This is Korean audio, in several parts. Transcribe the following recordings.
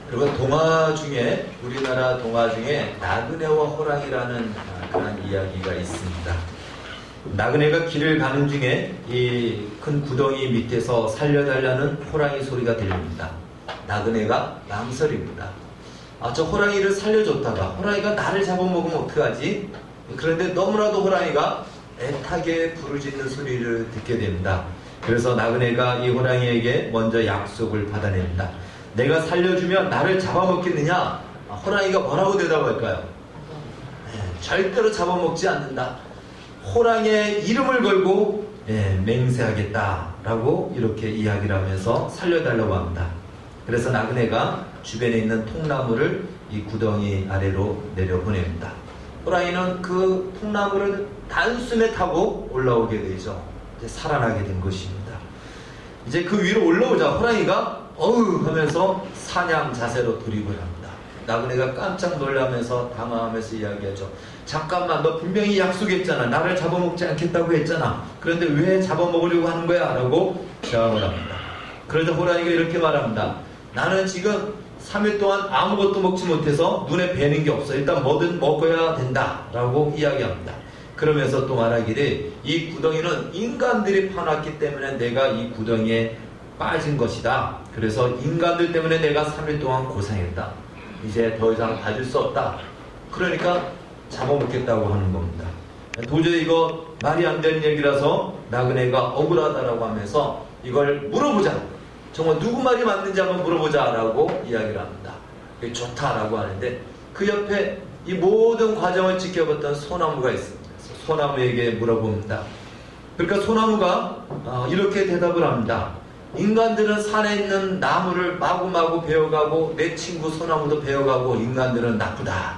그리고 동화 중에, 우리나라 동화 중에 나그네와 호랑이라는 그런 이야기가 있습니다. 나그네가 길을 가는 중에 이 큰 구덩이 밑에서 살려달라는 호랑이 소리가 들립니다. 나그네가 망설입니다. 저 호랑이를 살려줬다가 호랑이가 나를 잡아먹으면 어떡하지? 그런데 너무나도 호랑이가 애타게 부르짖는 소리를 듣게 됩니다. 그래서 나그네가 이 호랑이에게 먼저 약속을 받아냅니다. 내가 살려주면 나를 잡아먹겠느냐? 호랑이가 뭐라고 대답할까요? 절대로 잡아먹지 않는다. 호랑이의 이름을 걸고 맹세하겠다라고 이렇게 이야기를 하면서 살려달라고 합니다. 그래서 나그네가 주변에 있는 통나무를 이 구덩이 아래로 내려보냅니다. 호랑이는 그 통나무를 단숨에 타고 올라오게 되죠. 이제 살아나게 된 것입니다. 이제 그 위로 올라오자 호랑이가 어우 하면서 사냥 자세로 돌입을 합니다. 나그네가 깜짝 놀라면서 당황하면서 이야기하죠. 잠깐만, 너 분명히 약속했잖아. 나를 잡아먹지 않겠다고 했잖아. 그런데 왜 잡아먹으려고 하는 거야? 라고 저항을 합니다. 그러자 호랑이가 이렇게 말합니다. 나는 지금 3일 동안 아무것도 먹지 못해서 눈에 뵈는 게 없어. 일단 뭐든 먹어야 된다 라고 이야기합니다. 그러면서 또 말하기를 이 구덩이는 인간들이 파놨기 때문에 내가 이 구덩이에 빠진 것이다. 그래서 인간들 때문에 내가 3일 동안 고생했다. 이제 더 이상 봐줄 수 없다. 그러니까 잡아먹겠다고 하는 겁니다. 도저히 이거 말이 안 되는 얘기라서 나그네가 억울하다라고 하면서 이걸 물어보자. 정말 누구 말이 맞는지 한번 물어보자 라고 이야기를 합니다. 좋다라고 하는데 그 옆에 이 모든 과정을 지켜봤던 소나무가 있습니다. 소나무에게 물어봅니다. 그러니까 소나무가 이렇게 대답을 합니다. 인간들은 산에 있는 나무를 마구마구 베어가고 내 친구 소나무도 베어가고 인간들은 나쁘다.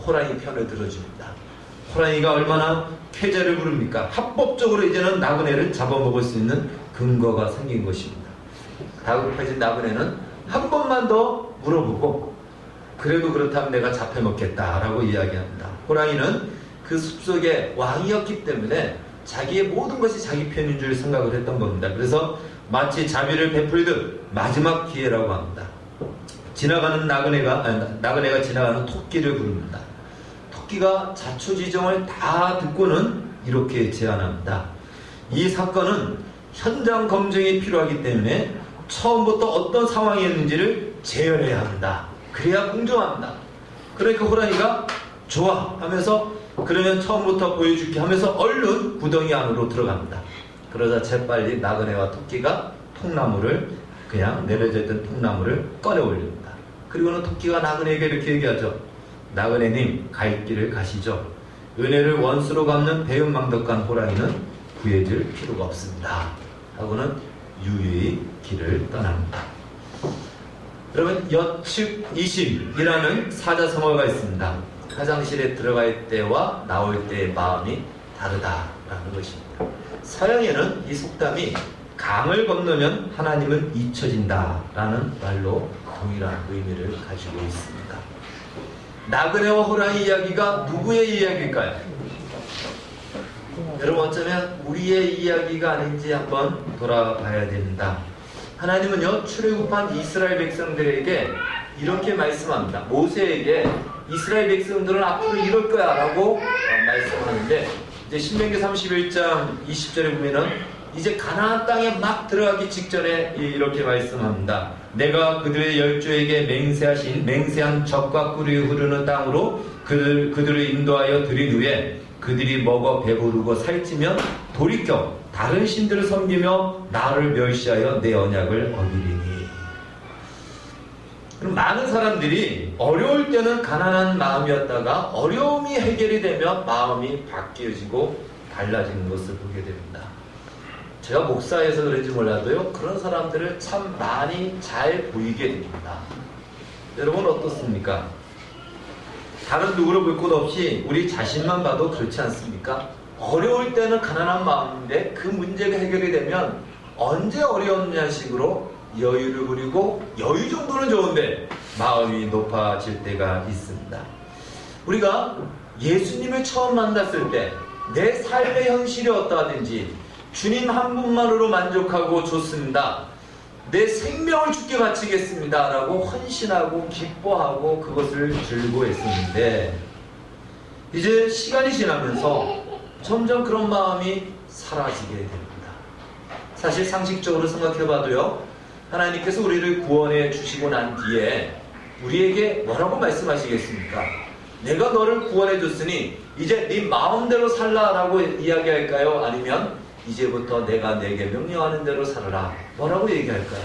호랑이 편을 들어줍니다. 호랑이가 얼마나 쾌재를 부릅니까? 합법적으로 이제는 나그네를 잡아먹을 수 있는 근거가 생긴 것입니다. 다급해진 나그네는 한 번만 더 물어보고 그래도 그렇다면 내가 잡혀먹겠다라고 이야기합니다. 호랑이는 그 숲속의 왕이었기 때문에 자기의 모든 것이 자기 편인 줄 생각을 했던 겁니다. 그래서 마치 자비를 베풀듯 마지막 기회라고 합니다. 지나가는 나그네가 지나가는 토끼를 부릅니다. 토끼가 자초지종을 다 듣고는 이렇게 제안합니다. 이 사건은 현장 검증이 필요하기 때문에 처음부터 어떤 상황이었는지를 재현해야 한다. 그래야 공정합니다. 그러니까 호랑이가 좋아 하면서 그러면 처음부터 보여줄게 하면서 얼른 구덩이 안으로 들어갑니다. 그러자 재빨리 나그네와 토끼가 통나무를 그냥 내려져 있던 통나무를 꺼내 올립니다. 그리고는 토끼가 나그네에게 이렇게 얘기하죠. 나그네님 갈 길을 가시죠. 은혜를 원수로 갚는 배은망덕한 호랑이는 구해줄 필요가 없습니다. 하고는 유유히 길을 떠납니다. 여러분 여측 이심이라는 사자성어가 있습니다. 화장실에 들어갈 때와 나올 때의 마음이 다르다라는 것입니다. 서양에는 이 속담이 강을 건너면 하나님은 잊혀진다라는 말로 동일한 의미를 가지고 있습니다. 나그네와 호랑이 이야기가 누구의 이야기일까요? 여러분 어쩌면 우리의 이야기가 아닌지 한번 돌아봐야 됩니다. 하나님은요 출애굽한 이스라엘 백성들에게 이렇게 말씀합니다. 모세에게 이스라엘 백성들은 앞으로 이럴 거야 라고 말씀하는데 이제 신명기 31장 20절에 보면은 이제 가나안 땅에 막 들어가기 직전에 이렇게 말씀합니다. 내가 그들의 열조에게 맹세한 젖과 꿀이 흐르는 땅으로 그들을 인도하여 들인 후에 그들이 먹어 배부르고 살찌면 돌이켜 다른 신들을 섬기며 나를 멸시하여 내 언약을 어기리니. 그럼 많은 사람들이 어려울 때는 가난한 마음이었다가 어려움이 해결이 되면 마음이 바뀌어지고 달라지는 것을 보게 됩니다. 제가 목사여서 그런지 몰라도요 그런 사람들을 참 많이 잘 보이게 됩니다. 여러분 어떻습니까? 다른 누구를 볼 것 없이 우리 자신만 봐도 그렇지 않습니까? 어려울 때는 가난한 마음인데 그 문제가 해결이 되면 언제 어려웠냐 식으로 여유를 부리고 여유 정도는 좋은데 마음이 높아질 때가 있습니다. 우리가 예수님을 처음 만났을 때 내 삶의 현실이 어떠하든지 주님 한 분만으로 만족하고 좋습니다. 내 생명을 주께 바치겠습니다 라고 헌신하고 기뻐하고 그것을 즐거워했었는데, 이제 시간이 지나면서 점점 그런 마음이 사라지게 됩니다. 사실 상식적으로 생각해봐도요, 하나님께서 우리를 구원해 주시고 난 뒤에 우리에게 뭐라고 말씀하시겠습니까? 내가 너를 구원해 줬으니 이제 네 마음대로 살라라고 이야기할까요? 아니면 이제부터 내가 내게 명령하는 대로 살아라, 뭐라고 얘기할까요?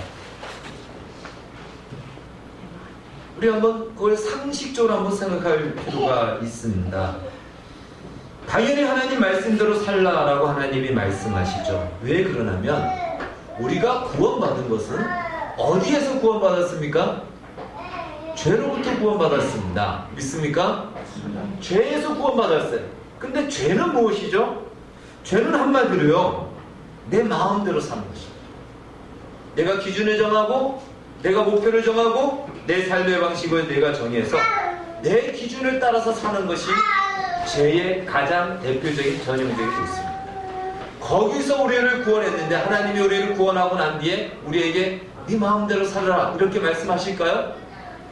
우리 한번 그걸 상식적으로 한번 생각할 필요가 있습니다. 당연히 하나님 말씀대로 살라라고 하나님이 말씀하시죠. 왜 그러냐면 우리가 구원받은 것은 어디에서 구원받았습니까? 죄로부터 구원받았습니다. 믿습니까? 죄에서 구원받았어요. 근데 죄는 무엇이죠? 죄는 한마디로요, 내 마음대로 사는 것입니다. 내가 기준을 정하고 내가 목표를 정하고 내 삶의 방식을 내가 정해서 내 기준을 따라서 사는 것이 죄의 가장 대표적인 전형적인 모습입니다. 거기서 우리를 구원했는데 하나님이 우리를 구원하고 난 뒤에 우리에게 네 마음대로 살아라 이렇게 말씀하실까요?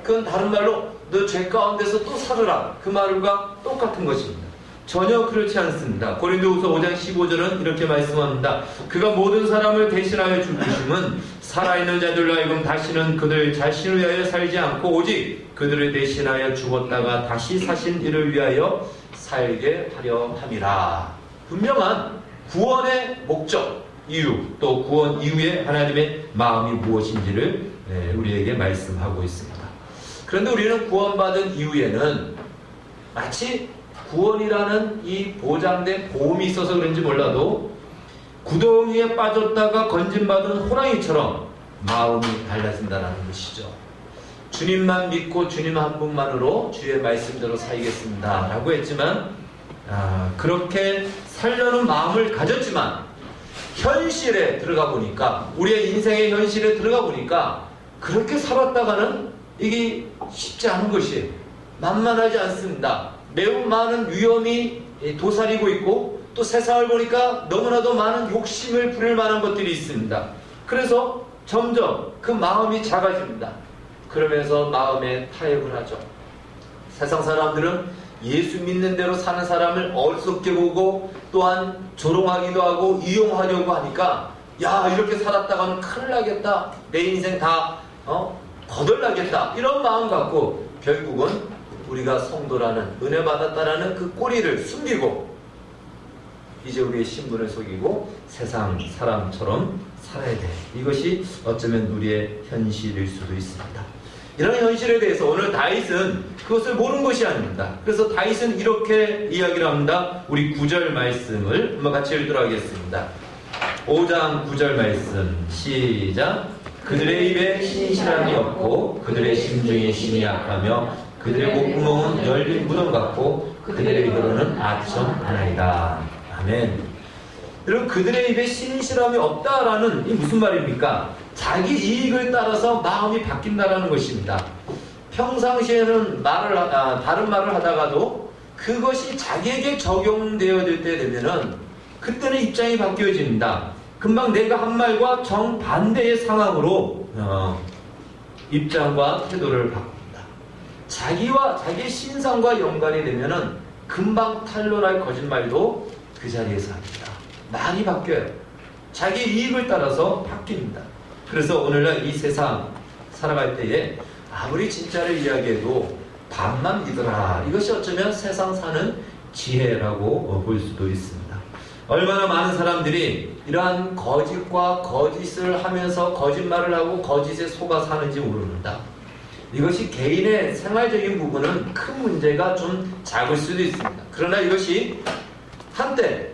그건 다른 말로 너 죄 가운데서 또 살아라, 그 말과 똑같은 것입니다. 전혀 그렇지 않습니다. 고린도후서 5장 15절은 이렇게 말씀합니다. 그가 모든 사람을 대신하여 죽으심은 살아있는 자들로 하여금 다시는 그들 자신을 위하여 살지 않고 오직 그들을 대신하여 죽었다가 다시 사신 이를 위하여 살게 하려 함이라. 분명한 구원의 목적, 이유, 또 구원 이후에 하나님의 마음이 무엇인지를 우리에게 말씀하고 있습니다. 그런데 우리는 구원받은 이후에는 마치 구원이라는 이 보장된 보험이 있어서 그런지 몰라도 구덩이에 빠졌다가 건진받은 호랑이처럼 마음이 달라진다는 것이죠. 주님만 믿고 주님 한 분만으로 주의 말씀대로 살겠습니다 라고 했지만, 그렇게 살려는 마음을 가졌지만 현실에 들어가 보니까, 우리의 인생의 현실에 들어가 보니까 그렇게 살았다가는 이게 쉽지 않은 것이에요. 만만하지 않습니다. 매우 많은 위험이 도사리고 있고, 또 세상을 보니까 너무나도 많은 욕심을 부릴 만한 것들이 있습니다. 그래서 점점 그 마음이 작아집니다. 그러면서 마음에 타협을 하죠. 세상 사람들은 예수 믿는 대로 사는 사람을 어리석게 보고 또한 조롱하기도 하고 이용하려고 하니까, 야, 이렇게 살았다가는 큰일 나겠다, 내 인생 다 거덜나겠다, 이런 마음 갖고 결국은 우리가 성도라는, 은혜 받았다라는 그 꼬리를 숨기고 이제 우리의 신분을 속이고 세상 사람처럼 살아야 돼. 이것이 어쩌면 우리의 현실일 수도 있습니다. 이런 현실에 대해서 오늘 다윗은 그것을 모르는 것이 아닙니다. 그래서 다윗은 이렇게 이야기를 합니다. 우리 9절 말씀을 한번 같이 읽도록 하겠습니다. 5장 9절 말씀 시작. 그들의 입에 신실함이 없고 그들의 심중에 심이 약하며 그들의 목구멍은 열린 무덤 같고 그들의 입으로는 아첨 하나이다. 아멘. 여러분, 그들의 입에 신실함이 없다라는 이 무슨 말입니까? 자기 이익을 따라서 마음이 바뀐다라는 것입니다. 평상시에는 다른 말을 하다가도 그것이 자기에게 적용되어질 때 되면은 그때는 입장이 바뀌어집니다. 금방 내가 한 말과 정반대의 상황으로 입장과 태도를 바꿉니다. 자기와 자기의 신상과 연관이 되면은 금방 탄로날 거짓말도 그 자리에서 합니다. 말이 바뀌어요. 자기 이익을 따라서 바뀝니다. 그래서 오늘날 이 세상 살아갈 때에 아무리 진짜를 이야기해도 반만 믿어라. 이것이 어쩌면 세상 사는 지혜라고 볼 수도 있습니다. 얼마나 많은 사람들이 이러한 거짓과 거짓을 하면서 거짓말을 하고 거짓에 속아 사는지 모릅니다. 이것이 개인의 생활적인 부분은 큰 문제가 좀 작을 수도 있습니다. 그러나 이것이 한때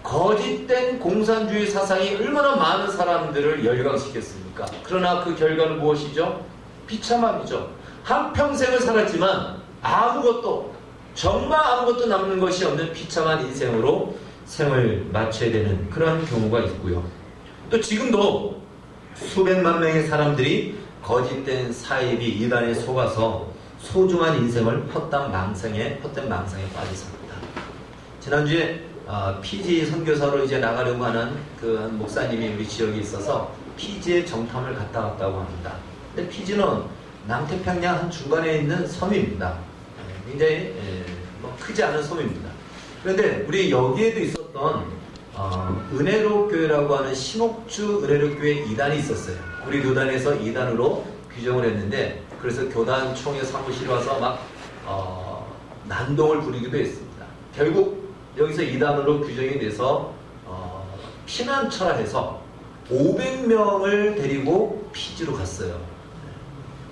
거짓된 공산주의 사상이 얼마나 많은 사람들을 열광시켰습니까? 그러나 그 결과는 무엇이죠? 비참함이죠. 한평생을 살았지만 정말 아무것도 남는 것이 없는 비참한 인생으로 생을 마쳐야 되는 그런 경우가 있고요. 또 지금도 수백만 명의 사람들이 거짓된 사입이 이단에 속아서 소중한 인생을 헛된 망상에 빠져 삽니다. 지난주에 피지 선교사로 이제 나가려고 하는 그 한 목사님이 우리 지역에 있어서 피지의 정탐을 갔다 왔다고 합니다. 근데 피지는 남태평양 한 중간에 있는 섬입니다. 굉장히 크지 않은 섬입니다. 그런데 우리 여기에도 있었던 은혜로 교회라고 하는 신옥주 은혜로 교회 2단이 있었어요. 우리 교단에서 2단으로 규정을 했는데, 그래서 교단 총회 사무실에 와서 막 난동을 부리기도 했습니다. 결국 여기서 2단으로 규정이 돼서 피난처라 해서 500명을 데리고 피지로 갔어요.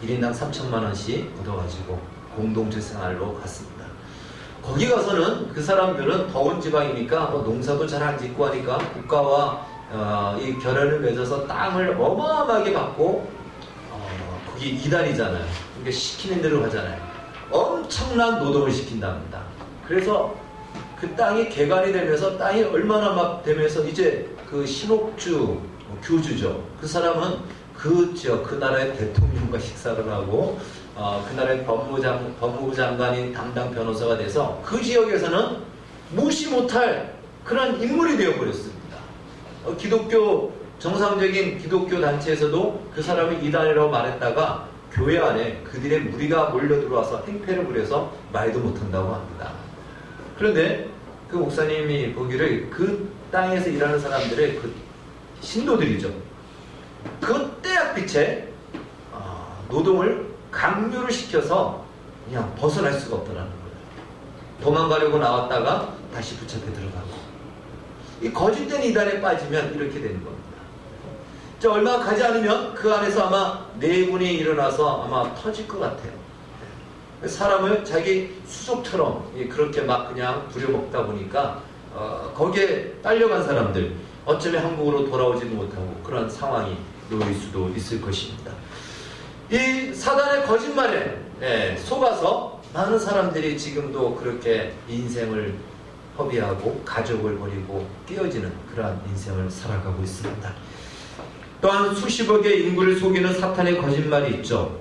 1인당 3천만 원씩 얻어가지고 공동체 생활로 갔습니다. 거기 가서는 그 사람들은 더운 지방이니까 농사도 잘 안 짓고 하니까 국가와 이 결연을 맺어서 땅을 어마어마하게 받고 거기 2단이잖아요. 그러니까 시키는 대로 하잖아요. 엄청난 노동을 시킨답니다. 그래서 그 땅이 개간이 되면서 땅이 얼마나 막 되면서 이제 그 신옥주 교주죠. 그 사람은 그 지역, 그 나라의 대통령과 식사를 하고 그 나라의 법무부 장관인 담당 변호사가 돼서 그 지역에서는 무시 못할 그런 인물이 되어버렸습니다. 기독교, 정상적인 기독교 단체에서도 그 사람이 이단이라고 말했다가 교회 안에 그들의 무리가 몰려들어와서 행패를 부려서 말도 못한다고 합니다. 그런데 그 목사님이 보기를 그 땅에서 일하는 사람들의 그 신도들이죠. 그 때약빛에 노동을 강요를 시켜서 그냥 벗어날 수가 없더라는 거예요. 도망가려고 나왔다가 다시 붙잡혀 들어가고. 이 거짓된 이단에 빠지면 이렇게 되는 겁니다. 얼마 가지 않으면 그 안에서 아마 내분이 일어나서 아마 터질 것 같아요. 사람을 자기 수족처럼 그렇게 막 그냥 부려먹다 보니까 거기에 딸려간 사람들, 어쩌면 한국으로 돌아오지도 못하고 그런 상황이 놓일 수도 있을 것입니다. 이 사단의 거짓말에 속아서 많은 사람들이 지금도 그렇게 인생을 허비하고 가족을 버리고 깨어지는 그러한 인생을 살아가고 있습니다. 또한 수십억의 인구를 속이는 사탄의 거짓말이 있죠.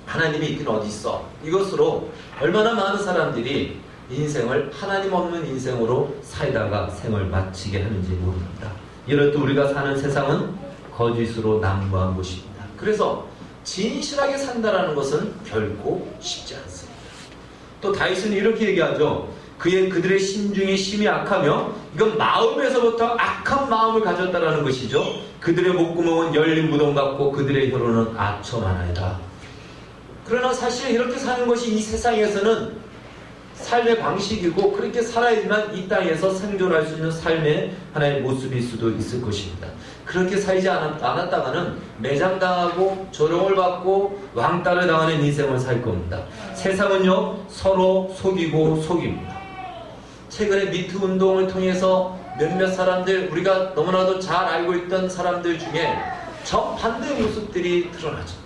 하나님이 있긴 어디 있어. 이것으로 얼마나 많은 사람들이 인생을 하나님 없는 인생으로 살다가 생을 마치게 하는지 모릅니다. 이럴 때 우리가 사는 세상은 거짓으로 난무한 곳입니다. 그래서 진실하게 산다라는 것은 결코 쉽지 않습니다. 또 다윗은 이렇게 얘기하죠. 그들의 심중이 심히 악하며, 이건 마음에서부터 악한 마음을 가졌다라는 것이죠. 그들의 목구멍은 열린 무덤 같고 그들의 혀로는 아첨하나이다. 그러나 사실 이렇게 사는 것이 이 세상에서는 삶의 방식이고, 그렇게 살아야지만 이 땅에서 생존할 수 있는 삶의 하나의 모습일 수도 있을 것입니다. 그렇게 살지 않았다가는 매장당하고 조롱을 받고 왕따를 당하는 인생을 살 겁니다. 세상은요, 서로 속이고 속입니다. 최근에 미투 운동을 통해서 몇몇 사람들, 우리가 너무나도 잘 알고 있던 사람들 중에 정반대의 모습들이 드러나죠.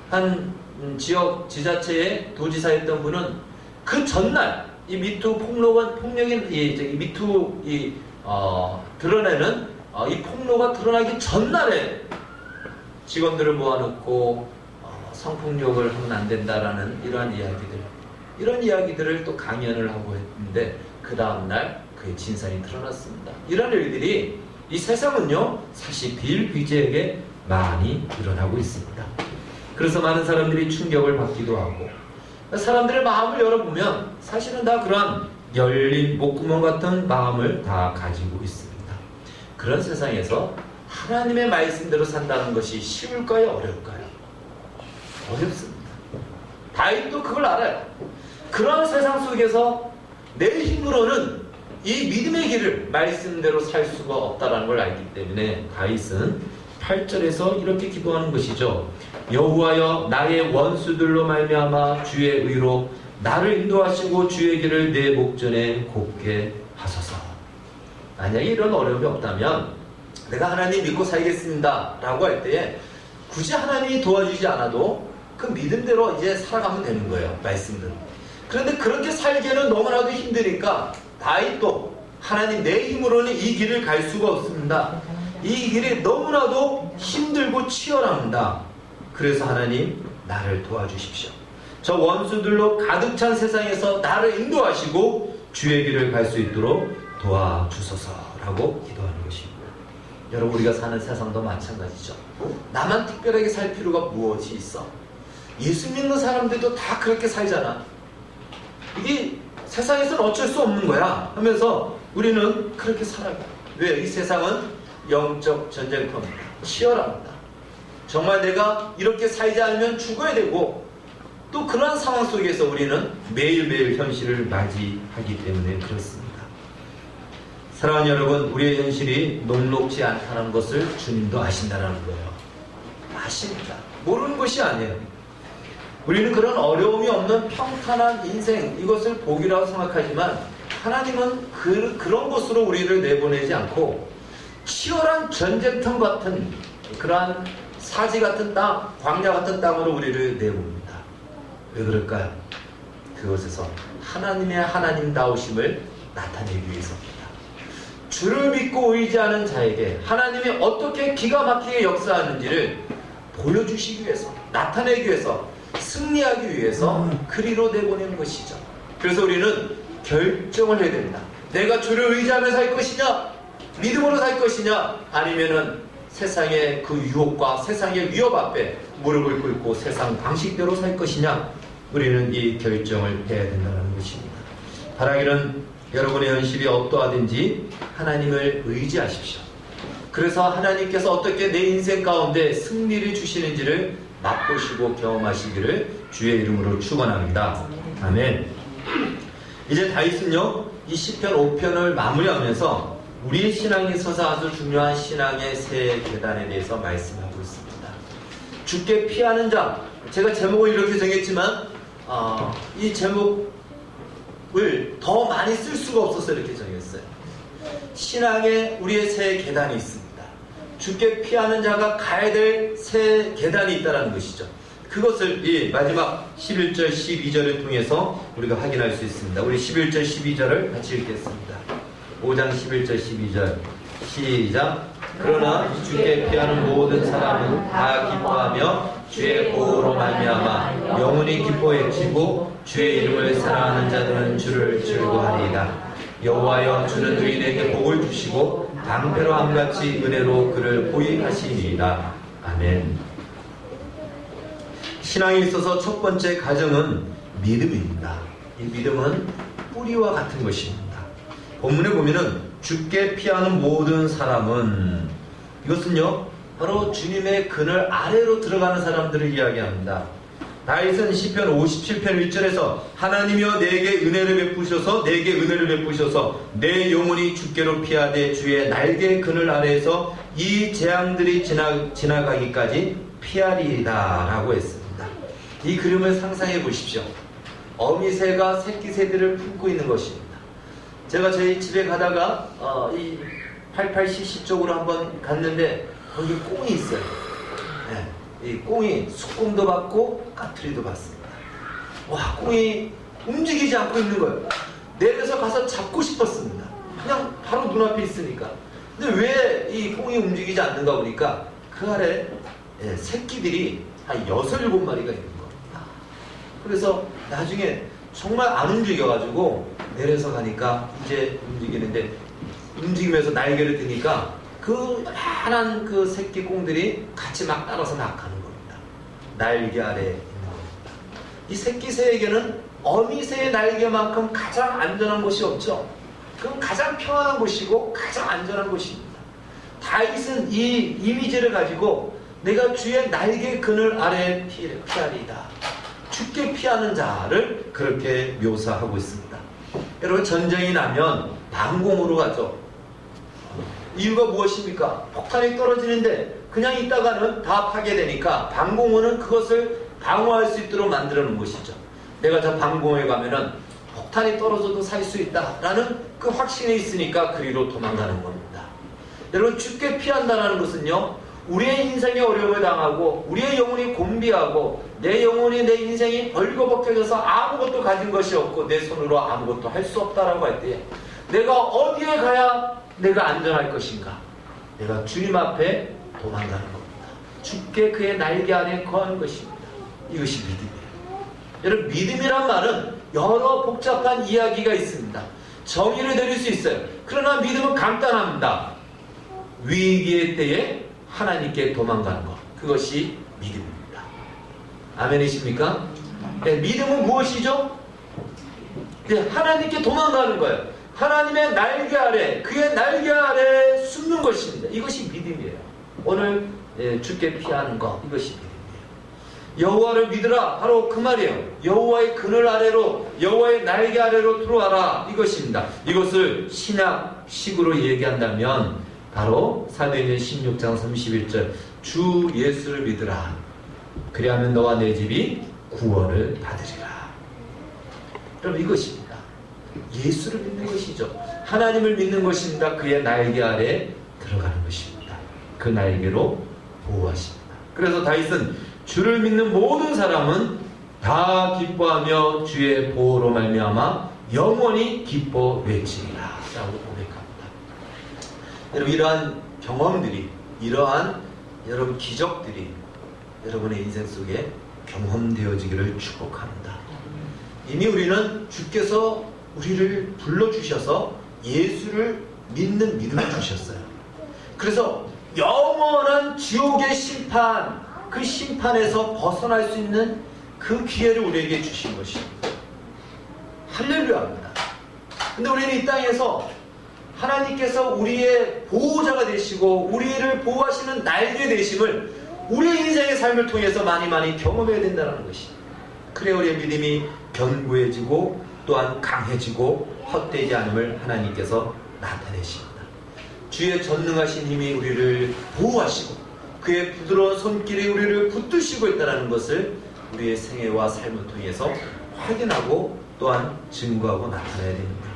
한 지역 지자체의 도지사였던 분은 그 전날 이 미투 폭력이 미투 드러내는 이 폭로가 드러나기 전날에 직원들을 모아놓고 성폭력을 하면 안 된다라는 이런 이야기들을 또 강연을 하고 했는데, 그 다음날 그의 진상이 드러났습니다. 이런 일들이 이 세상은요, 사실 비일비재하게 많이 일어나고 있습니다. 그래서 많은 사람들이 충격을 받기도 하고, 사람들의 마음을 열어보면 사실은 다 그런 열린 목구멍 같은 마음을 다 가지고 있습니다. 그런 세상에서 하나님의 말씀대로 산다는 것이 쉬울까요? 어려울까요? 어렵습니다. 다윗도 그걸 알아요. 그런 세상 속에서 내 힘으로는 이 믿음의 길을 말씀대로 살 수가 없다는 걸 알기 때문에 다윗은 8절에서 이렇게 기도하는 것이죠. 여호와여, 나의 원수들로 말미암아 주의 의로 나를 인도하시고 주의 길을 내 목전에 곱게 하소서. 만약에 이런 어려움이 없다면 내가 하나님 믿고 살겠습니다 라고 할 때에 굳이 하나님이 도와주지 않아도 그 믿음대로 이제 살아가면 되는 거예요. 말씀대로. 그런데 그렇게 살기에는 너무나도 힘드니까 다윗도 하나님, 내 힘으로는 이 길을 갈 수가 없습니다. 이 길이 너무나도 힘들고 치열합니다. 그래서 하나님, 나를 도와주십시오. 저 원수들로 가득 찬 세상에서 나를 인도하시고 주의 길을 갈 수 있도록 도와주소서라고 기도하는 것입니다. 여러분, 우리가 사는 세상도 마찬가지죠. 나만 특별하게 살 필요가 무엇이 있어? 예수 믿는 사람들도 다 그렇게 살잖아. 이게 세상에서는 어쩔 수 없는 거야 하면서 우리는 그렇게 살아가요. 왜? 이 세상은 영적 전쟁터입니다. 치열합니다. 정말 내가 이렇게 살지 않으면 죽어야 되고, 또 그러한 상황 속에서 우리는 매일매일 현실을 맞이하기 때문에 그렇습니다. 사랑하는 여러분, 우리의 현실이 녹록지 않다는 것을 주님도 아신다는 거예요. 아십니다. 모르는 것이 아니에요. 우리는 그런 어려움이 없는 평탄한 인생, 이것을 복이라고 생각하지만 하나님은 그런 곳으로 우리를 내보내지 않고 치열한 전쟁터 같은 그러한 사지 같은 땅, 광야 같은 땅으로 우리를 내봅니다. 왜 그럴까요? 그곳에서 하나님의 하나님다우심을 나타내기 위해서입니다. 주를 믿고 의지하는 자에게 하나님이 어떻게 기가 막히게 역사하는지를 보여주시기 위해서, 나타내기 위해서, 승리하기 위해서 그리로 내보낸 것이죠. 그래서 우리는 결정을 해야 됩니다. 내가 주를 의지하며 살 것이냐, 믿음으로 살 것이냐, 아니면은 세상의 그 유혹과 세상의 위협 앞에 무릎을 꿇고 세상 방식대로 살 것이냐, 우리는 이 결정을 해야 된다는 것입니다. 바라기는 여러분의 현실이 어떠하든지 하나님을 의지하십시오. 그래서 하나님께서 어떻게 내 인생 가운데 승리를 주시는지를 맛보시고 경험하시기를 주의 이름으로 축원합니다. 아멘. 이제 다윗은요, 이 시편 5편을 마무리하면서 우리의 신앙에 있어서 아주 중요한 신앙의 세 계단에 대해서 말씀하고 있습니다. 죽게 피하는 자, 제가 제목을 이렇게 정했지만 이 제목을 더 많이 쓸 수가 없어서 이렇게 정했어요. 신앙에 우리의 세 계단이 있습니다. 죽게 피하는 자가 가야 될 세 계단이 있다는 것이죠. 그것을 이 마지막 11절 12절을 통해서 우리가 확인할 수 있습니다. 우리 11절 12절을 같이 읽겠습니다. 5장 11절 12절 시작. 그러나 죽게 피하는 모든 사람은 다 기뻐하며 주의 보호로 말미암아 영원히 기뻐해지고 주의 이름을 사랑하는 자들은 주를 즐거워하리이다. 여호와여, 주는 의인에게 복을 주시고 방패로 함같이 은혜로 그를 보이하시니이다. 아멘. 신앙에 있어서 첫 번째 가정은 믿음입니다. 이 믿음은 뿌리와 같은 것입니다. 본문에 보면은 죽게 피하는 모든 사람은, 이것은요 바로 주님의 그늘 아래로 들어가는 사람들을 이야기합니다. 다윗은 시편 57편 1절에서 하나님이여 내게 은혜를 베푸셔서 내 영혼이 죽게로 피하되 주의 날개 그늘 아래에서 이 재앙들이 지나가기까지 피하리이다 라고 했습니다. 이 그림을 상상해 보십시오. 어미새가 새끼새들을 품고 있는 것입니다. 제가 저희 집에 가다가 이 88cc 쪽으로 한번 갔는데 거기 꽁이 있어요. 네. 이 꽁이 숙공도 받고 까투리도 받습니다. 와, 꽁이 움직이지 않고 있는 거예요. 내려서 가서 잡고 싶었습니다. 그냥 바로 눈앞에 있으니까. 근데 왜 이 꽁이 움직이지 않는가 보니까 그 아래 새끼들이 한 6, 7마리가 있는 겁니다. 그래서 나중에 정말 안 움직여가지고 내려서 가니까 이제 움직이는데, 움직이면서 날개를 드니까 그 하얀 그 새끼 꽁들이 같이 막 따라서 막 가는 겁니다. 날개 아래에 있는 겁니다. 이 새끼 새에게는 어미 새의 날개만큼 가장 안전한 곳이 없죠. 그건 가장 평안한 곳이고 가장 안전한 곳입니다. 다윗은 이 이미지를 가지고 내가 주의 날개 그늘 아래에 피하리이다, 죽게 피하는 자를 그렇게 묘사하고 있습니다. 여러분, 전쟁이 나면 방공으로 가죠. 이유가 무엇입니까? 폭탄이 떨어지는데 그냥 있다가는 다 파괴되니까 방공호는 그것을 방어할 수 있도록 만들어 놓은 것이죠. 내가 저 방공호에 가면은 폭탄이 떨어져도 살 수 있다라는 그 확신이 있으니까 그리로 도망가는 겁니다. 여러분, 죽게 피한다는 것은요, 우리의 인생에 어려움을 당하고 우리의 영혼이 곤비하고 내 영혼이, 내 인생이 벌거벗겨져서 아무것도 가진 것이 없고 내 손으로 아무것도 할 수 없다라고 할 때 내가 어디에 가야 내가 안전할 것인가? 내가 주님 앞에 도망가는 겁니다. 죽게 그의 날개 아래 거하는 것입니다. 이것이 믿음이에요. 여러분, 믿음이란 말은 여러 복잡한 이야기가 있습니다. 정의를 내릴 수 있어요. 그러나 믿음은 간단합니다. 위기의 때에 하나님께 도망가는 것, 그것이 믿음입니다. 아멘이십니까? 네, 믿음은 무엇이죠? 네, 하나님께 도망가는 거예요. 하나님의 날개 아래, 그의 날개 아래 숨는 것입니다. 이것이 믿음이에요. 오늘 주께 피하는 것, 이것이 믿음이에요. 여호와를 믿으라, 바로 그 말이에요. 여호와의 그늘 아래로, 여호와의 날개 아래로 들어와라, 이것입니다. 이것을 신약식으로 얘기한다면 바로 사도행전 16장 31절, 주 예수를 믿으라, 그리하면 너와 내 집이 구원을 받으리라. 여러분, 이것입니다. 예수를 믿는 것이죠. 하나님을 믿는 것입니다. 그의 날개 아래 들어가는 것입니다. 그 날개로 보호하십니다. 그래서 다윗은 주를 믿는 모든 사람은 다 기뻐하며 주의 보호로 말미암아 영원히 기뻐 외치리라 라고 고백합니다. 여러분, 이러한 경험들이, 이러한 여러분 기적들이 여러분의 인생 속에 경험되어지기를 축복합니다. 이미 우리는 주께서 우리를 불러주셔서 예수를 믿는 믿음을 주셨어요. 그래서 영원한 지옥의 심판, 그 심판에서 벗어날 수 있는 그 기회를 우리에게 주신 것입니다. 할렐루야입니다. 근데 우리는 이 땅에서 하나님께서 우리의 보호자가 되시고 우리를 보호하시는 날개 되심을 우리의 인생의 삶을 통해서 많이 경험해야 된다는 것입니다. 그래야 우리의 믿음이 견고해지고 또한 강해지고 헛되지 않음을 하나님께서 나타내십니다. 주의 전능하신 힘이 우리를 보호하시고 그의 부드러운 손길이 우리를 붙드시고 있다는 것을 우리의 생애와 삶을 통해서 확인하고 또한 증거하고 나타내야 됩니다.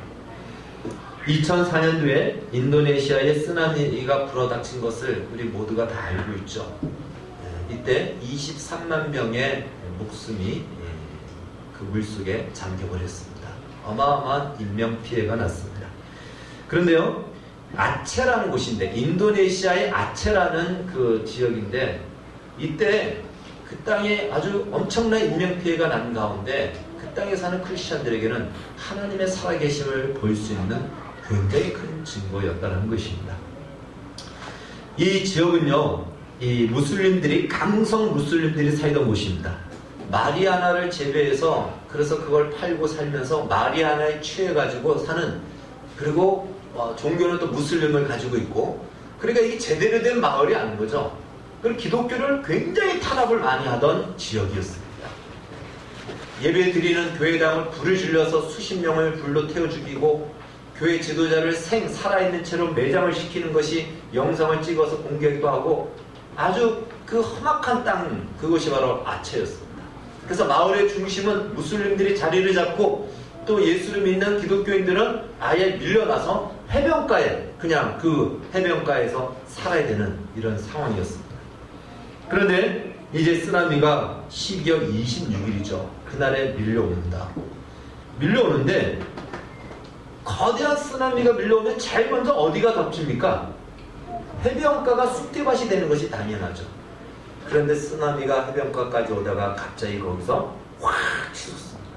2004년도에 인도네시아에 쓰나미가 불어닥친 것을 우리 모두가 다 알고 있죠. 이때 23만 명의 목숨이 그 물속에 잠겨버렸습니다. 어마어마한 인명피해가 났습니다. 그런데요, 아체라는 곳인데, 인도네시아의 아체라는 그 지역인데, 이때 그 땅에 아주 엄청난 인명피해가 난 가운데 그 땅에 사는 크리스찬들에게는 하나님의 살아계심을 볼 수 있는 굉장히 큰 증거였다는 것입니다. 이 지역은요, 이 무슬림들이, 강성 무슬림들이 살던 곳입니다. 마리아나를 재배해서, 그래서 그걸 팔고 살면서 마리아나에 취해가지고 사는, 그리고 종교는 또 무슬림을 가지고 있고, 그러니까 이게 제대로 된 마을이 아닌 거죠. 그리고 기독교를 굉장히 탄압을 많이 하던 지역이었습니다. 예배 드리는 교회당을 불을 질러서 수십 명을 불로 태워 죽이고, 교회 지도자를 살아있는 채로 매장을 시키는 것이 영상을 찍어서 공개도 하고, 아주 그 험악한 땅, 그것이 바로 아체였습니다. 그래서 마을의 중심은 무슬림들이 자리를 잡고, 또 예수를 믿는 기독교인들은 아예 밀려나서 해변가에, 그냥 그 해변가에서 살아야 되는 이런 상황이었습니다. 그런데 이제 쓰나미가 12월 26일이죠. 그날에 밀려옵니다. 밀려오는데, 거대한 쓰나미가 밀려오면 제일 먼저 어디가 덮칩니까? 해변가가 쑥대밭이 되는 것이 당연하죠. 그런데 쓰나미가 해변가까지 오다가 갑자기 거기서 확 치솟습니다.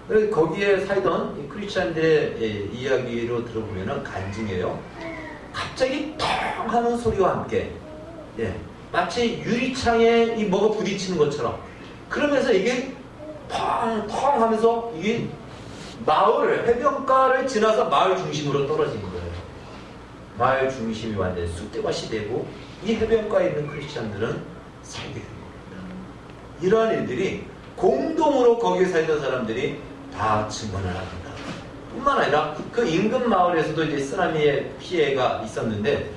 그래서 거기에 살던 크리스찬들의 이야기로 들어보면 간증이에요. 갑자기 텅 하는 소리와 함께, 마치 유리창에 뭐가 부딪히는 것처럼, 그러면서 이게 텅 하면서 이게 마을, 해변가를 지나서 마을 중심으로 떨어지는 거예요. 마을 중심이 완전히 쑥대밭이 되고, 이 해변가에 있는 크리스찬들은 살게 됩니다. 이러한 일들이 공동으로 거기에 살던 사람들이 다 증언을 합니다. 뿐만 아니라 그 인근 마을에서도 이제 쓰나미의 피해가 있었는데,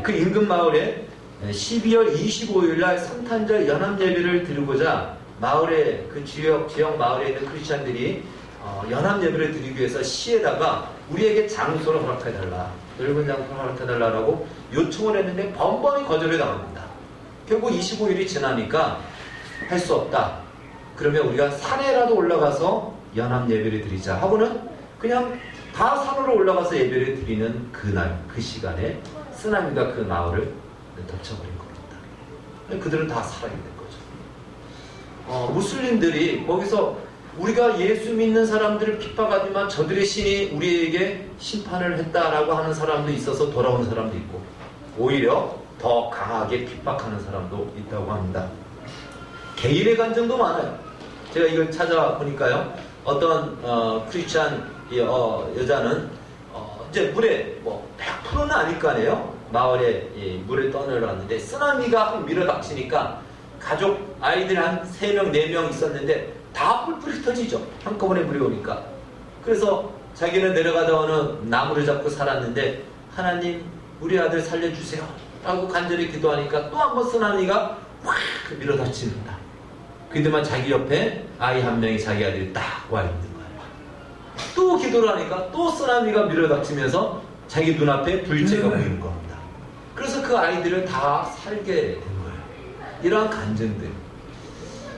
그 인근 마을에 12월 25일 날 성탄절 연합 예배를 드리고자 마을에, 그 지역 마을에 있는 크리스찬들이 연합 예배를 드리기 위해서 시에다가 우리에게 장소를 허락해달라, 넓은 장소를 허락해달라고 요청을 했는데 번번이 거절을 당합니다. 결국 25일이 지나니까 할 수 없다. 그러면 우리가 산에라도 올라가서 연합 예배를 드리자 하고는 그냥 다 산으로 올라가서 예배를 드리는 그날, 그 시간에 쓰나미가 그 마을을 덮쳐버린 겁니다. 그들은 다 살아있는 거죠. 무슬림들이 거기서 우리가 예수 믿는 사람들을 핍박하지만 저들의 신이 우리에게 심판을 했다라고 하는 사람도 있어서 돌아온 사람도 있고, 오히려 더 강하게 핍박하는 사람도 있다고 합니다. 개인의 간증도 많아요. 제가 이걸 찾아보니까요, 어떤 크리스찬 여자는 이제 물에 100%는 아닐 거 아니에요. 마을에 물에 떠내려왔는데 쓰나미가 밀어닥치니까 가족 아이들 한 3명 4명 있었는데 다 뿔뿔이 흩어지죠. 한꺼번에 물이 오니까. 그래서 자기는 내려가다 어느 나무를 잡고 살았는데, 하나님 우리 아들 살려주세요 라고 간절히 기도하니까 또 한 번 쓰나미가 확 밀어닥칩니다. 그때만 자기 옆에 아이 한 명이 자기 아들이 딱 와 있는 거예요. 또 기도를 하니까 또 쓰나미가 밀어닥치면서 자기 눈앞에 불재가 보이는 겁니다. 그래서 그 아이들을 다 살게 된 거예요. 이러한 간증들.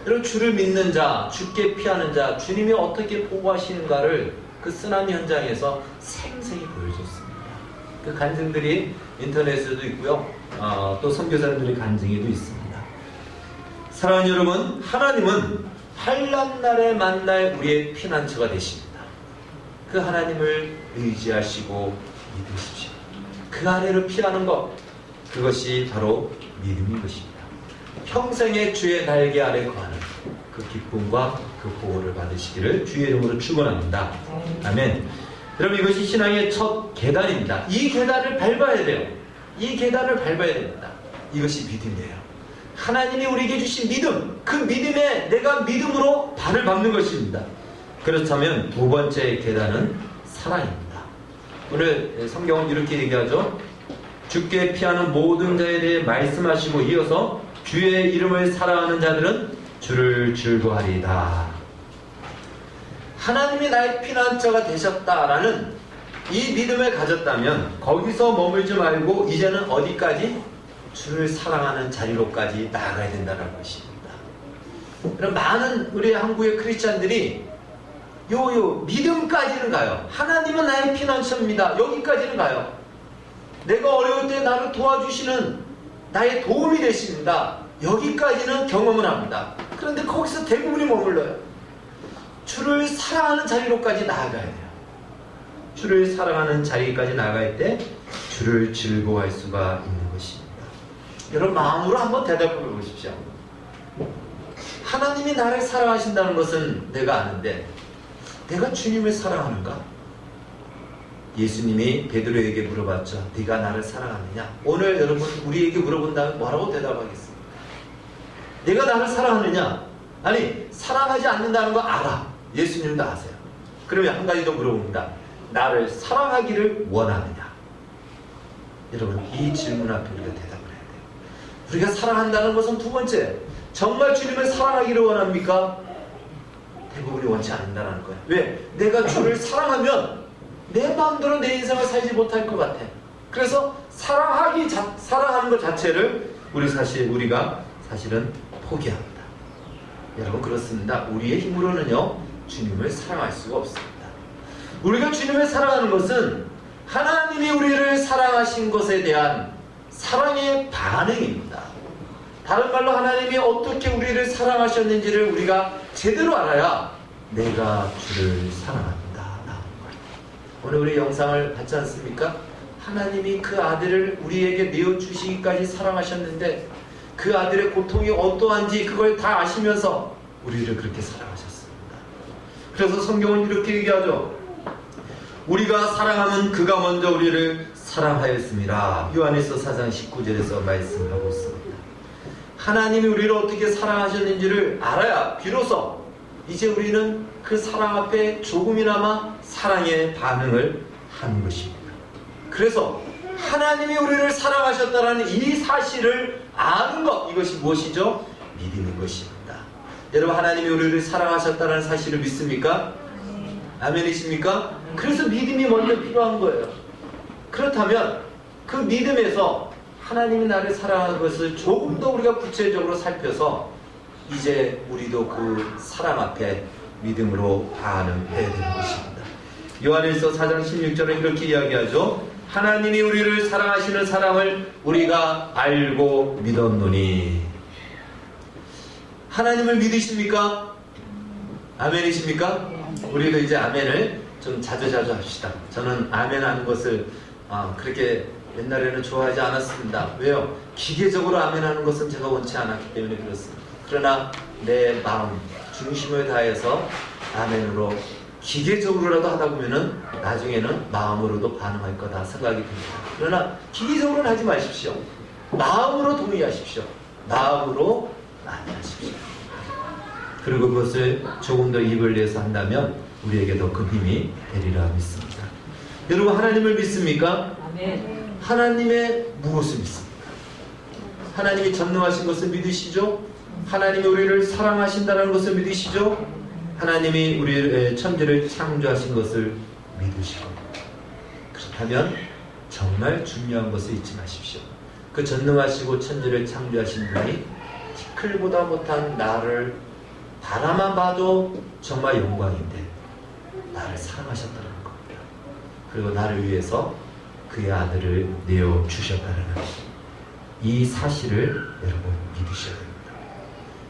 여러분, 주를 믿는 자, 주께 피하는 자, 주님이 어떻게 보호하시는가를 그 쓰나미 현장에서 생생히 보여줬습니다. 그 간증들이 인터넷에도 있고요. 또 선교사님들의 간증에도 있습니다. 사랑하는 여러분, 하나님은 환난 날에 만날 우리의 피난처가 되십니다. 그 하나님을 의지하시고 믿으십시오. 그 아래로 피하는 것, 그것이 바로 믿음인 것입니다. 평생의 주의 날개 아래 거하는 그 기쁨과 그 보호를 받으시기를 주의 이름으로 축원합니다. 아멘. 여러분, 이것이 신앙의 첫 계단입니다. 이 계단을 밟아야 돼요. 이 계단을 밟아야 됩니다. 이것이 믿음이에요. 하나님이 우리에게 주신 믿음, 그 믿음에 내가 믿음으로 발을 밟는 것입니다. 그렇다면 두 번째 계단은 사랑입니다. 오늘 성경은 이렇게 얘기하죠. 주께 피하는 모든 자에 대해 말씀하시고 이어서 주의 이름을 사랑하는 자들은 주를 즐거워하리이다. 하나님이 나의 피난처가 되셨다라는 이 믿음을 가졌다면 거기서 머물지 말고 이제는 어디까지? 주를 사랑하는 자리로까지 나아가야 된다는 것입니다. 그럼 많은 우리 한국의 크리스찬들이 믿음까지는 가요. 하나님은 나의 피난처입니다. 여기까지는 가요. 내가 어려울 때 나를 도와주시는 나의 도움이 되십니다. 여기까지는 경험을 합니다. 그런데 거기서 대부분이 머물러요. 주를 사랑하는 자리로까지 나아가야 돼요. 주를 사랑하는 자리까지 나아갈 때 주를 즐거워할 수가 있는 것입니다. 여러분, 마음으로 한번 대답해 보십시오. 하나님이 나를 사랑하신다는 것은 내가 아는데 내가 주님을 사랑하는가? 예수님이 베드로에게 물어봤죠. 네가 나를 사랑하느냐? 오늘 여러분 우리에게 물어본다면 뭐라고 대답하겠습니까? 내가 나를 사랑하느냐? 아니, 사랑하지 않는다는 거 알아. 예수님도 아세요. 그러면 한 가지 더 물어봅니다. 나를 사랑하기를 원하느냐? 여러분, 이 질문 앞에 우리가 대답을 해야 돼요. 우리가 사랑한다는 것은 두 번째, 정말 주님을 사랑하기를 원합니까? 대부분이 원치 않는다는 거예요. 왜? 내가 주를 사랑하면 내 마음대로 내 인생을 살지 못할 것 같아. 그래서 사랑하는 것 자체를 우리가 사실은 포기합니다. 여러분, 그렇습니다. 우리의 힘으로는요, 주님을 사랑할 수가 없습니다. 우리가 주님을 사랑하는 것은 하나님이 우리를 사랑하신 것에 대한 사랑의 반응입니다. 다른 말로 하나님이 어떻게 우리를 사랑하셨는지를 우리가 제대로 알아야 내가 주를 사랑합니다 라는 거예요. 오늘 우리 영상을 봤지 않습니까? 하나님이 그 아들을 우리에게 내어주시기까지 사랑하셨는데 그 아들의 고통이 어떠한지 그걸 다 아시면서 우리를 그렇게 사랑하셨습니다. 그래서 성경은 이렇게 얘기하죠. 우리가 사랑하면 그가 먼저 우리를 사랑하였습니다. 요한일서 4장 19절에서 말씀하고 있습니다. 하나님이 우리를 어떻게 사랑하셨는지를 알아야 비로소 이제 우리는 그 사랑 앞에 조금이나마 사랑의 반응을 하는 것입니다. 그래서 하나님이 우리를 사랑하셨다는 이 사실을 아는 것, 이것이 무엇이죠? 믿음인 것입니다. 여러분, 하나님이 우리를 사랑하셨다는 사실을 믿습니까? 아멘이십니까? 그래서 믿음이 먼저 필요한 거예요. 그렇다면 그 믿음에서 하나님이 나를 사랑하는 것을 조금 더 우리가 구체적으로 살펴서 이제 우리도 그 사랑 앞에 믿음으로 반응해야 되는 것입니다. 요한일서 4장 16절은 이렇게 이야기하죠. 하나님이 우리를 사랑하시는 사랑을 우리가 알고 믿었노니. 하나님을 믿으십니까? 아멘이십니까? 우리도 이제 아멘을 좀 자주자주 합시다. 저는 아멘 하는 것을 그렇게 옛날에는 좋아하지 않았습니다. 왜요? 기계적으로 아멘 하는 것은 제가 원치 않았기 때문에 그렇습니다. 그러나 내 마음 중심을 다해서 아멘으로 기계적으로라도 하다 보면은 나중에는 마음으로도 반응할 거다 생각이 듭니다. 그러나 기계적으로는 하지 마십시오. 마음으로 동의하십시오. 마음으로 아멘하십시오. 그리고 그것을 조금 더 입을 내서 한다면 우리에게 더 큰 힘이 되리라 믿습니다. 여러분, 하나님을 믿습니까? 아멘. 하나님의 무엇을 믿습니까? 하나님이 전능하신 것을 믿으시죠? 하나님이 우리를 사랑하신다는 것을 믿으시죠? 하나님이 우리의 천지를 창조하신 것을 믿으시고, 그렇다면 정말 중요한 것을 잊지 마십시오. 그 전능하시고 천지를 창조하신 분이 티끌보다 못한 나를 바라만 봐도 정말 영광인데 나를 사랑하셨다는 겁니다. 그리고 나를 위해서 그의 아들을 내어주셨다는 이 사실을 여러분 믿으셔야 됩니다.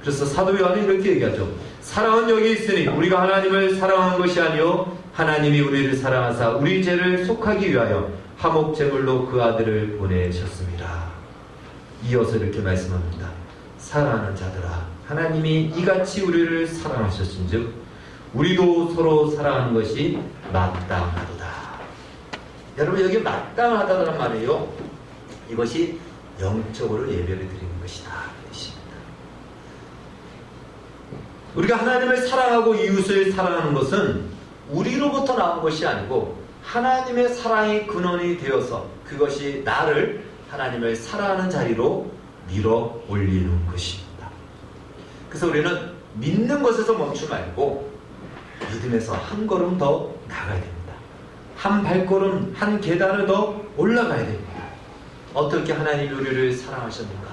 그래서 사도 요한은 이렇게 얘기하죠. 사랑은 여기 있으니 우리가 하나님을 사랑한 것이 아니요 하나님이 우리를 사랑하사 우리 죄를 속하기 위하여 화목 제물로 그 아들을 보내셨습니다. 이어서 이렇게 말씀합니다. 사랑하는 자들아, 하나님이 이같이 우리를 사랑하셨은즉 우리도 서로 사랑하는 것이 마땅하도다. 여러분, 여기 마땅하다는 말이에요. 이것이 영적으로 예배를 드리는 것이다. 우리가 하나님을 사랑하고 이웃을 사랑하는 것은 우리로부터 나온 것이 아니고 하나님의 사랑이 근원이 되어서 그것이 나를 하나님을 사랑하는 자리로 밀어 올리는 것입니다. 그래서 우리는 믿는 것에서 멈추지 말고 믿음에서 한 걸음 더 나가야 됩니다. 한 발걸음, 한 계단을 더 올라가야 됩니다. 어떻게 하나님이 우리를 사랑하셨는가,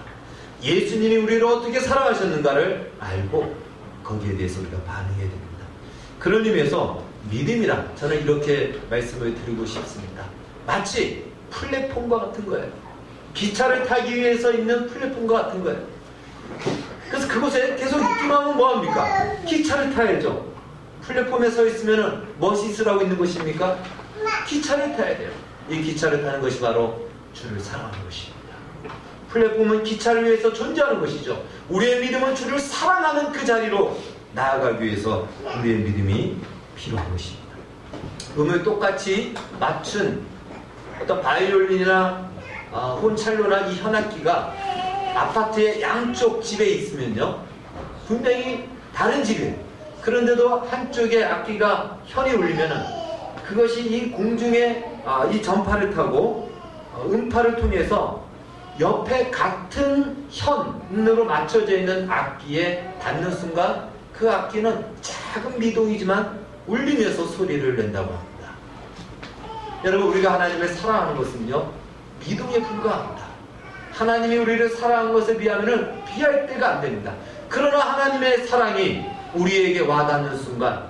예수님이 우리를 어떻게 사랑하셨는가를 알고 거기에 대해서 우리가 반응해야 됩니다. 그런 의미에서 믿음이라 저는 이렇게 말씀을 드리고 싶습니다. 마치 플랫폼과 같은 거예요. 기차를 타기 위해서 있는 플랫폼과 같은 거예요. 그래서 그곳에 계속 있기만 하면 뭐합니까? 기차를 타야죠. 플랫폼에 서 있으면 무엇이 있으라고 있는 것입니까? 기차를 타야 돼요. 이 기차를 타는 것이 바로 주를 사랑하는 것입니다. 플랫폼은 기차를 위해서 존재하는 것이죠. 우리의 믿음은 주를 사랑하는 그 자리로 나아가기 위해서 우리의 믿음이 필요한 것입니다. 음을 똑같이 맞춘 어떤 바이올린이나 혼첼로나 이 현악기가 아파트의 양쪽 집에 있으면요, 분명히 다른 집이에요. 그런데도 한쪽의 악기가 현이 울리면은 그것이 이 공중에 이 전파를 타고 음파를 통해서 옆에 같은 현으로 맞춰져 있는 악기에 닿는 순간 그 악기는 작은 미동이지만 울리면서 소리를 낸다고 합니다. 여러분, 우리가 하나님을 사랑하는 것은요, 미동에 불과합니다. 하나님이 우리를 사랑한 것에 비하면 비할 데가 안 됩니다. 그러나 하나님의 사랑이 우리에게 와닿는 순간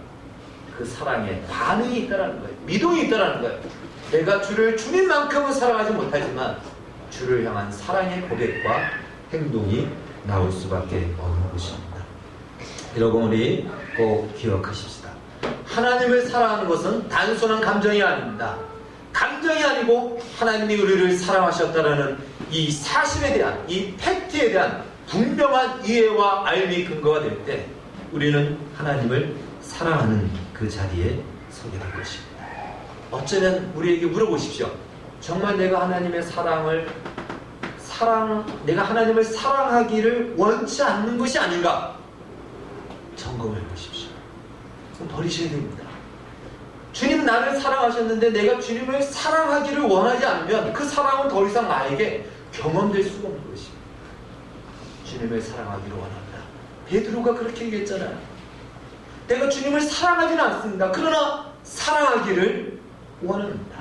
그 사랑에 반응이 있다는 거예요. 미동이 있다는 거예요. 내가 주를 주님만큼은 사랑하지 못하지만 주를 향한 사랑의 고백과 행동이 나올 수밖에 없는 것입니다. 여러분, 우리 꼭 기억하십시다. 하나님을 사랑하는 것은 단순한 감정이 아닙니다. 감정이 아니고 하나님이 우리를 사랑하셨다는 이 사실에 대한, 이 팩트에 대한 분명한 이해와 알미 근거가 될 때 우리는 하나님을 사랑하는 그 자리에 서게 될 것입니다. 어쩌면 우리에게 물어보십시오. 정말 내가 하나님의 내가 하나님을 사랑하기를 원치 않는 것이 아닌가? 점검해 보십시오. 그럼 버리셔야 됩니다. 주님 나를 사랑하셨는데 내가 주님을 사랑하기를 원하지 않으면 그 사랑은 더 이상 나에게 경험될 수가 없는 것입니다. 주님을 사랑하기를 원합니다. 베드로가 그렇게 얘기했잖아요. 내가 주님을 사랑하지는 않습니다. 그러나 사랑하기를 원합니다.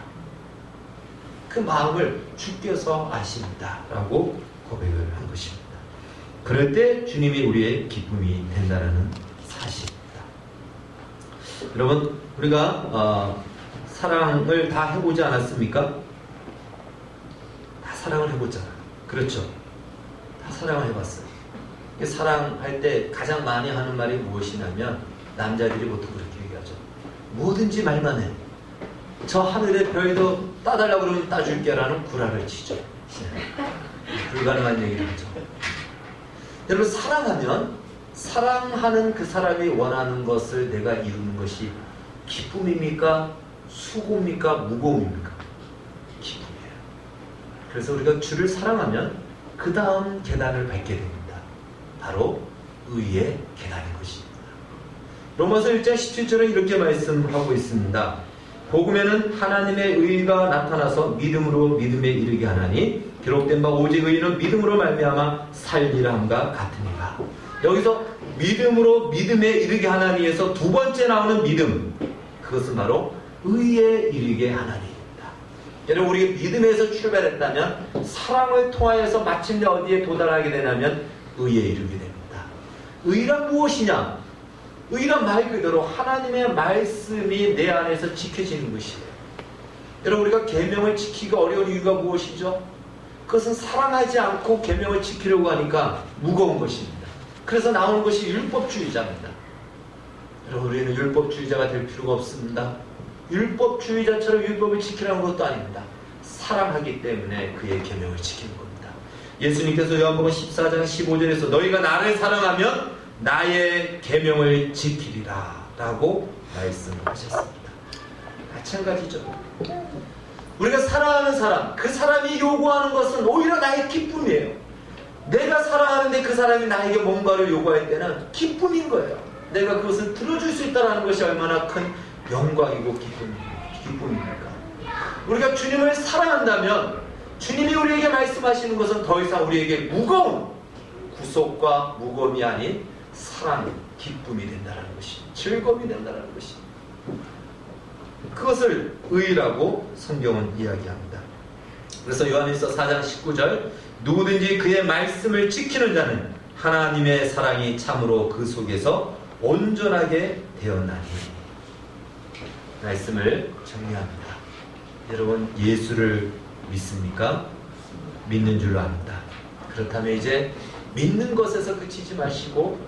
그 마음을 주께서 아십니다 라고 고백을 한 것입니다. 그럴 때 주님이 우리의 기쁨이 된다는 사실입니다. 여러분, 우리가 사랑을 다 해보지 않았습니까? 다 사랑을 해보잖아요. 그렇죠? 다 사랑을 해봤어요. 사랑할 때 가장 많이 하는 말이 무엇이냐면 남자들이 보통 그렇게 얘기하죠. 뭐든지 말만 해. 저 하늘의 별도 따달라고 그러면 따줄게 라는 구라를 치죠. 불가능한 얘기를 하죠. 여러분, 사랑하면 사랑하는 그 사람이 원하는 것을 내가 이루는 것이 기쁨입니까? 수고입니까? 무거움입니까? 기쁨이에요. 그래서 우리가 주를 사랑하면 그 다음 계단을 밟게 됩니다. 바로 의의 계단인 것입니다. 로마서 1장 17절은 이렇게 말씀하고 있습니다. 복음에는 하나님의 의가 나타나서 믿음으로 믿음에 이르게 하나니 기록된 바 오직 의인은 믿음으로 말미암아 살리라 함과 같으니라. 여기서 믿음으로 믿음에 이르게 하나니에서 두 번째 나오는 믿음, 그것은 바로 의에 이르게 하나니입니다. 여러분, 우리가 믿음에서 출발했다면 사랑을 통하여서 마침내 어디에 도달하게 되냐면 의에 이르게 됩니다. 의란 무엇이냐? 의란 말 그대로 하나님의 말씀이 내 안에서 지켜지는 것이에요. 여러분, 우리가 계명을 지키기가 어려운 이유가 무엇이죠? 그것은 사랑하지 않고 계명을 지키려고 하니까 무거운 것입니다. 그래서 나오는 것이 율법주의자입니다. 여러분, 우리는 율법주의자가 될 필요가 없습니다. 율법주의자처럼 율법을 지키라는 것도 아닙니다. 사랑하기 때문에 그의 계명을 지키는 겁니다. 예수님께서 요한복음 14장 15절에서 너희가 나를 사랑하면 나의 계명을 지키리라 라고 말씀하셨습니다. 마찬가지죠. 우리가 사랑하는 사람, 그 사람이 요구하는 것은 오히려 나의 기쁨이에요. 내가 사랑하는데 그 사람이 나에게 뭔가를 요구할 때는 기쁨인 거예요. 내가 그것을 들어줄 수 있다는 것이 얼마나 큰 영광이고 기쁨입니까? 우리가 주님을 사랑한다면 주님이 우리에게 말씀하시는 것은 더 이상 우리에게 무거운 구속과 무거움이 아닌 사랑, 기쁨이 된다는 것이, 즐거움이 된다는 것이, 그것을 의라고 성경은 이야기합니다. 그래서 요한일서 4장 19절 누구든지 그의 말씀을 지키는 자는 하나님의 사랑이 참으로 그 속에서 온전하게 되었나니. 말씀을 정리합니다. 여러분, 예수를 믿습니까? 믿는 줄로 압니다. 그렇다면 이제 믿는 것에서 그치지 마시고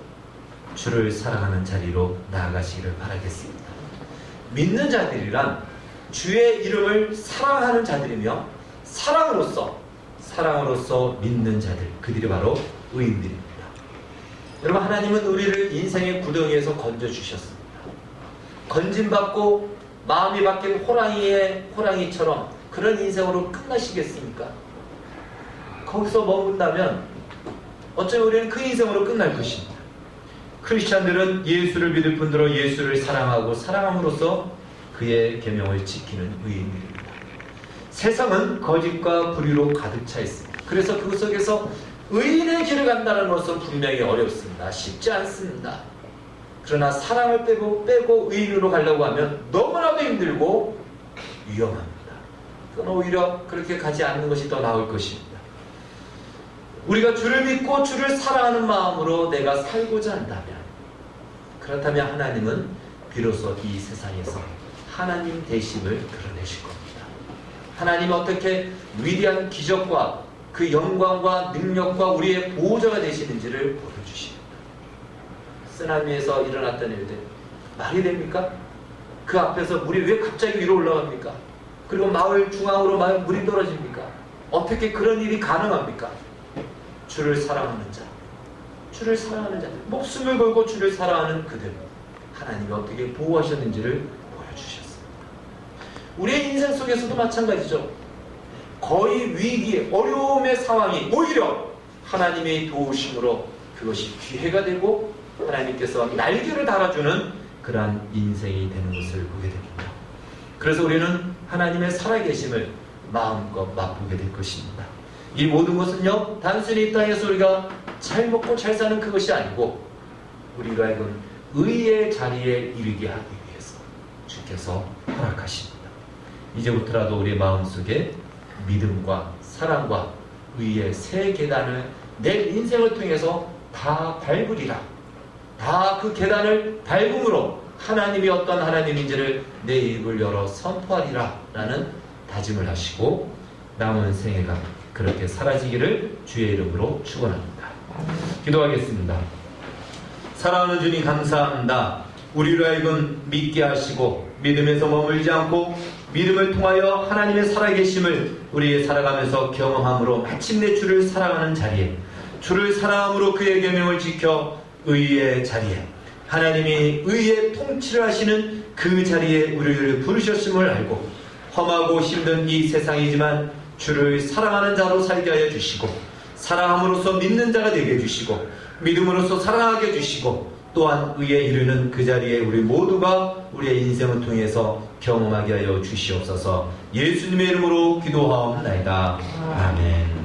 주를 사랑하는 자리로 나아가시기를 바라겠습니다. 믿는 자들이란 주의 이름을 사랑하는 자들이며 사랑으로서 믿는 자들, 그들이 바로 의인들입니다. 여러분, 하나님은 우리를 인생의 구덩이에서 건져주셨습니다. 건짐받고 마음이 바뀐 호랑이처럼 그런 인생으로 끝나시겠습니까? 거기서 머문다면 어쩌면 우리는 그 인생으로 끝날 것입니다. 크리스찬들은 예수를 믿을 뿐더러 예수를 사랑하고 사랑함으로써 그의 계명을 지키는 의인들입니다. 세상은 거짓과 불의로 가득 차 있습니다. 그래서 그 속에서 의인의 길을 간다는 것은 분명히 어렵습니다. 쉽지 않습니다. 그러나 사랑을 빼고 의인으로 가려고 하면 너무나도 힘들고 위험합니다. 그건 오히려 그렇게 가지 않는 것이 더 나을 것입니다. 우리가 주를 믿고 주를 사랑하는 마음으로 내가 살고자 한다면, 그렇다면 하나님은 비로소 이 세상에서 하나님 되심을 드러내실 겁니다. 하나님은 어떻게 위대한 기적과 그 영광과 능력과 우리의 보호자가 되시는지를 보여주십니다. 쓰나미에서 일어났던 일들 말이 됩니까? 그 앞에서 물이 왜 갑자기 위로 올라갑니까? 그리고 마을 중앙으로 물이 떨어집니까? 어떻게 그런 일이 가능합니까? 주를 사랑하는 자, 목숨을 걸고 주를 사랑하는 그들, 하나님이 어떻게 보호하셨는지를 보여주셨습니다. 우리의 인생 속에서도 마찬가지죠. 거의 위기, 어려움의 상황이 오히려 하나님의 도우심으로 그것이 기회가 되고 하나님께서 날개를 달아주는 그러한 인생이 되는 것을 보게 됩니다. 그래서 우리는 하나님의 살아계심을 마음껏 맛보게 될 것입니다. 이 모든 것은요, 단순히 이 땅에서 우리가 잘 먹고 잘 사는 그것이 아니고 우리가 하여금 의의 자리에 이르게 하기 위해서 주께서 허락하십니다. 이제부터라도 우리의 마음속에 믿음과 사랑과 의의 새 계단을 내 인생을 통해서 다 밟으리라. 다 그 계단을 밟음으로 하나님이 어떤 하나님인지를 내 입을 열어 선포하리라 라는 다짐을 하시고 남은 생애가 그렇게 사라지기를 주의 이름으로 축원합니다. 기도하겠습니다. 사랑하는 주님 감사합니다. 우리로 하여금 믿게 하시고 믿음에서 머물지 않고 믿음을 통하여 하나님의 살아계심을 우리 살아가면서 경험함으로 마침내 주를 사랑하는 자리에, 주를 사랑함으로 그의 계명을 지켜 의의 자리에, 하나님이 의의 통치를 하시는 그 자리에 우리를 부르셨음을 알고 험하고 힘든 이 세상이지만 주를 사랑하는 자로 살게 하여 주시고, 사랑함으로써 믿는 자가 되게 해주시고, 믿음으로써 사랑하게 해주시고, 또한 의에 이르는 그 자리에 우리 모두가 우리의 인생을 통해서 경험하게 하여 주시옵소서. 예수님의 이름으로 기도하옵나이다. 아멘.